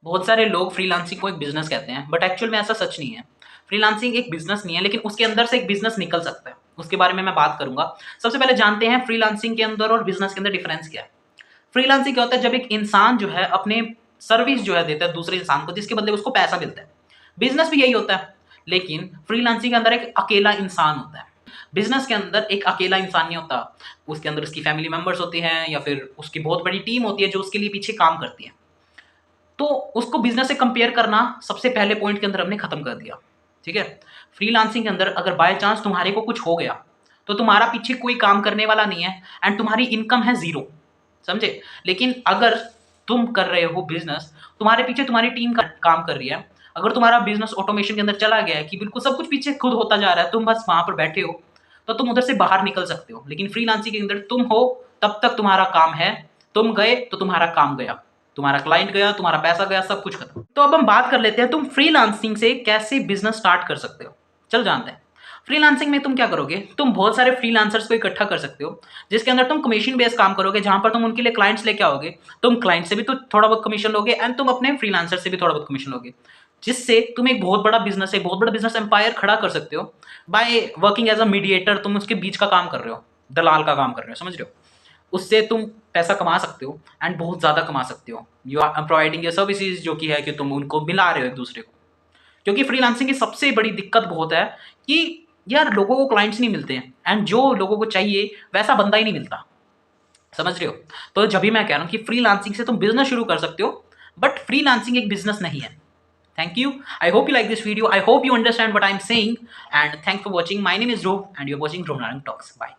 बहुत सारे लोग फ्रीलांसिंग को एक बिजनेस कहते हैं, बट एक्चुअल में ऐसा सच नहीं है। फ्रीलांसिंग एक बिजनेस नहीं है, लेकिन उसके अंदर से एक बिजनेस निकल सकता है। उसके बारे में मैं बात करूंगा। सबसे पहले जानते हैं फ्रीलांसिंग के अंदर और बिजनेस के अंदर डिफरेंस क्या है। फ्रीलांसिंग क्या होता है? जब एक इंसान जो है अपने सर्विस जो है देता है दूसरे इंसान को, जिसके बदले उसको पैसा मिलता है। बिजनेस भी यही होता है, लेकिन फ्रीलांसिंग के अंदर एक अकेला इंसान होता है। बिजनेस के अंदर एक अकेला इंसान नहीं होता, उसके अंदर उसकी फैमिली मेंबर्स होती हैं या फिर उसकी बहुत बड़ी टीम होती है जो उसके लिए पीछे काम करती है। तो उसको बिजनेस से कंपेयर करना सबसे पहले पॉइंट के अंदर हमने खत्म कर दिया। ठीक है। फ्रीलांसिंग के अंदर अगर बाय चांस तुम्हारे को कुछ हो गया तो तुम्हारा पीछे कोई काम करने वाला नहीं है एंड तुम्हारी इनकम है जीरो। समझे? लेकिन अगर तुम कर रहे हो बिजनेस, तुम्हारे पीछे तुम्हारी टीम का काम कर रही है। अगर तुम्हारा बिजनेस ऑटोमेशन के अंदर चला गया है कि बिल्कुल सब कुछ पीछे खुद होता जा रहा है, तुम बस वहां पर बैठे हो, तो तुम उधर से बाहर निकल सकते हो। लेकिन फ्रीलांसिंग के अंदर तुम हो तब तक तुम्हारा काम है, तुम गए तो तुम्हारा काम गया, तुम्हारा क्लाइंट गया, तुम्हारा पैसा गया, सब कुछ खत्म। तो अब हम बात कर लेते हैं तुम फ्रीलांसिंग से कैसे बिजनेस स्टार्ट कर सकते हो। चल जानते हैं। फ्रीलांसिंग में तुम क्या करोगे? तुम बहुत सारे फ्रीलांसर्स को इकट्ठा कर सकते हो, जिसके अंदर तुम कमीशन बेस्ड काम करोगे, जहां पर तुम उनके लिए क्लाइंट्स लेके आओगे। तुम क्लाइंट से भी तो थोड़ा बहुत कमीशन लोगे एंड तुम अपने फ्रीलांसर से भी थोड़ा बहुत कमीशन लोगे, जिससे तुम एक बहुत बड़ा बिजनेस, एक बहुत बड़ा बिजनेस एम्पायर खड़ा कर सकते हो। By working as a mediator, तुम उसके बीच का काम कर रहे हो, दलाल का काम कर रहे हो, समझ रहे हो? उससे तुम पैसा कमा सकते हो एंड बहुत ज़्यादा कमा सकते हो। यू आर प्रोवाइडिंग ये सर्विसेज, जो कि है कि तुम उनको मिला रहे हो एक दूसरे को। क्योंकि फ्रीलांसिंग की सबसे बड़ी दिक्कत बहुत है कि यार लोगों को क्लाइंट्स नहीं मिलते हैं एंड जो लोगों को चाहिए वैसा बंदा ही नहीं मिलता। समझ रहे हो? तो जब भी मैं कह रहा हूँ कि फ्रीलांसिंग से तुम बिजनेस शुरू कर सकते हो, बट फ्रीलांसिंग एक बिजनेस नहीं है। Thank you. I hope you like this video. I hope you understand what I'm saying. And thanks for watching. My name is Dhruv and you're watching Dhruv Narang Talks. Bye.